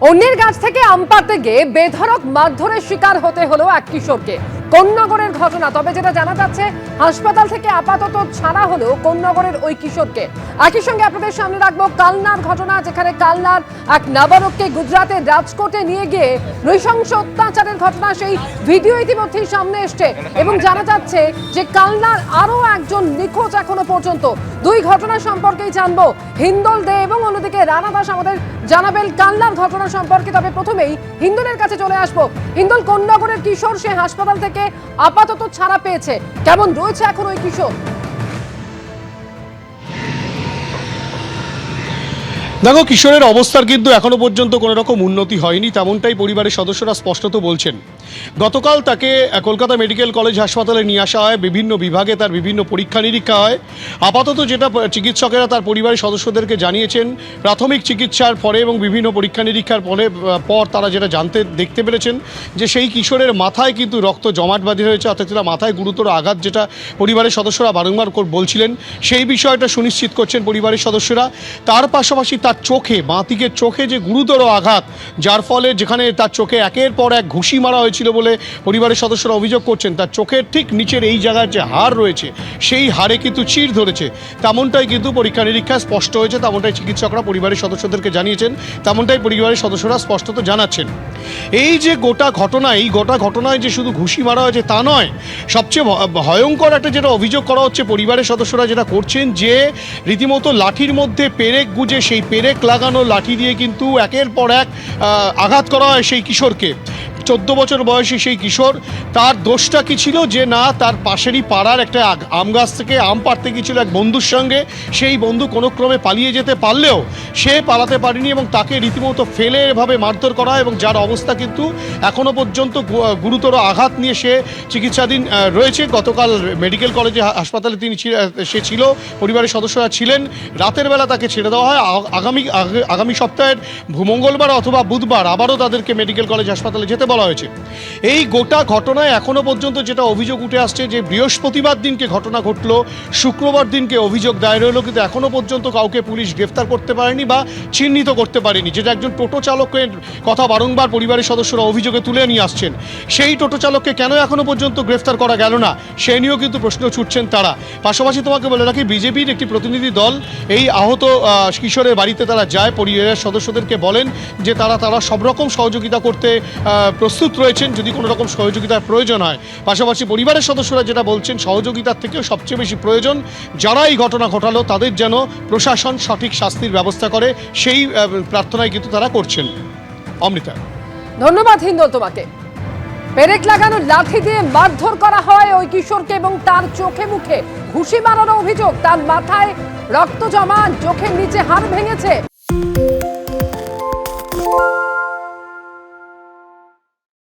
অন্যের গাছ থেকে আম পাড়তে গিয়ে বেধড়ক মারধরের শিকার হতে হলো এক কিশোরকে। কোন্নগরের ঘটনা। তবে যেটা জানা যাচ্ছে, হাসপাতাল থেকে আপাতত ছাড়া হলো কোন্নগরের ওই কিশোরকে। একই সঙ্গে আপনাদের সামনে রাখবো কালনার ঘটনা, যেখানে কালনার এক নাবালককে গুজরাটের রাজকোটে নিয়ে গিয়ে নৃশংস অত্যাচারের ঘটনা, সেই ভিডিও ইতিমধ্যেই সামনে এসছে এবং জানা যাচ্ছে যে কালনার আরো একজন নিখোঁজ এখনো পর্যন্ত। দুই ঘটনা সম্পর্কেই জানবো। হিন্দল দে এবং অন্যদিকে রানা দাস আমাদের জানাবেন কালনার ঘটনা সম্পর্কে। তবে প্রথমেই হিন্দলের কাছে চলে আসবো। হিন্দল, কোন্নগরের কিশোর, সে হাসপাতাল থেকে আপাতত ছাড়া পেয়েছে, কেমন রয়েছে এখন ওই কিশোর? দেখো, কিশোরের অবস্থার কিন্তু এখনো পর্যন্ত কোনো রকম উন্নতি হয়নি, তেমনটাই পরিবারের সদস্যরা স্পষ্টত বলছেন। গতকাল তাকে কলকাতা মেডিকেল কলেজ হাসপাতালে নিয়ে আসা হয়, বিভিন্ন বিভাগে তার বিভিন্ন পরীক্ষা নিরীক্ষা হয়। আপাতত যেটা চিকিৎসকেরা তার পরিবারের সদস্যদেরকে জানিয়েছেন, প্রাথমিক চিকিৎসার পরে এবং বিভিন্ন পরীক্ষা নিরীক্ষার পর তারা যেটা দেখতে পেরেছেন যে সেই কিশোরের মাথায় কিন্তু রক্ত জমাট বাঁধে হয়েছে, অর্থাৎ মাথায় গুরুতর আঘাত, যেটা পরিবারের সদস্যরা বারংবার বলছিলেন। সেই বিষয়টা সুনিশ্চিত করছেন পরিবারের সদস্যরা। তার পাশাপাশি তার চোখে, বাঁ দিকের চোখে যে গুরুতর আঘাত, যার ফলে যেখানে তার চোখে একের পর এক ঘুষি মারা হয়েছিল বলে পরিবারের সদস্যরা অভিযোগ করছেন, তার চোখের ঠিক নিচের এই জায়গার যে হাড় রয়েছে সেই হাড়ে কিন্তু চির ধরেছে। তেমনটাই কিন্তু পরীক্ষা নিরীক্ষা স্পষ্ট হয়েছে, তেমনটাই চিকিৎসকরা পরিবারের সদস্যদেরকে জানিয়েছেন, তেমনটাই পরিবারের সদস্যরা স্পষ্টত জানাচ্ছেন। এই যে গোটা ঘটনা, এই গোটা ঘটনায় যে শুধু ঘুষি মারা হয়েছে তা নয়, সবচেয়ে ভয়ঙ্কর একটা যেটা অভিযোগ করা হচ্ছে পরিবারের সদস্যরা যেটা করছেন, যে রীতিমতো লাঠির মধ্যে পেরেক গুজে সেই পেরেক লাগানো লাঠি দিয়ে কিন্তু একের পর এক আঘাত করা হয় সেই কিশোরকে। 14 বছর বয়সী সেই কিশোর, তার দোষটা কি ছিল যে না, তার পাশেরই পাড়ার একটা আম গাছ থেকে আম পাড়তে গিয়েছিল এক বন্ধুর সঙ্গে। সেই বন্ধু কোনো ক্রমে পালিয়ে যেতে পারলেও সে পালাতে পারেনি এবং তাকে রীতিমতো ফেলে এভাবে মারধর করা হয়, এবং যার অবস্থা কিন্তু এখনও পর্যন্ত গুরুতর আঘাত নিয়ে সে চিকিৎসাধীন রয়েছে। গতকাল মেডিকেল কলেজে হাসপাতালে সে ছিল, পরিবারের সদস্যরা ছিলেন। রাতের বেলা তাকে ছেড়ে দেওয়া হয়। আগামী সপ্তাহের মঙ্গলবার অথবা বুধবার আবারও তাদেরকে মেডিকেল কলেজ হাসপাতালে যেতে বলা হয়েছে। এই গোটা ঘটনায় এখনো পর্যন্ত যেটা অভিযোগ উঠে আসছে, যে বৃহস্পতিবার দিনকে ঘটনা ঘটলো, শুক্রবার দিনকে অভিযোগ দায়ের হলো, কিন্তু এখনো পর্যন্ত কাউকে পুলিশ গ্রেফতার করতে পারেনি বা চিহ্নিত করতে পারেনি। যেটা একজন টোটো চালকের কথা বারংবার পরিবারের সদস্যরা অভিযোগে তুলে নিয়ে আসছেন। সেই টোটো চালককে কেন এখনো পর্যন্ত গ্রেফতার করা গেল না, সে নিয়েও কিন্তু প্রশ্ন ছুটছেন তারা। পাশাপাশি তোমাকে বলে রাখি, বিজেপির একটি প্রতিনিধি দল এই আহত কিশোরের বাড়িতে তারা যায়, পরিবারের সদস্যদেরকে বলেন যে তারা সব রকম সহযোগিতা করতে প্রস্তুত রয়েছেন যদি কোনো রকম সহযোগিতার প্রয়োজন হয়। পাশাপাশি পরিবারের সদস্যরা যেটা বলছেন, সহযোগিতার থেকেও সবচেয়ে বেশি প্রয়োজন যারা এই ঘটনা ঘটালো তাদের যেন প্রশাসন সঠিক শাস্তির ব্যবস্থা করে, সেই প্রার্থনাই কিন্তু তারা করছেন। অমৃতা, ধন্যবাদ হিন্দল তোমাকে। পেরেক লাগানো লাঠি দিয়ে মারধর করা হয় ওই কিশোরকে এবং তার চোখে মুখে ঘুষি মারার অভিযোগ, তার মাথায় রক্ত জমা, চোখের নিচে হাড় ভেঙেছে।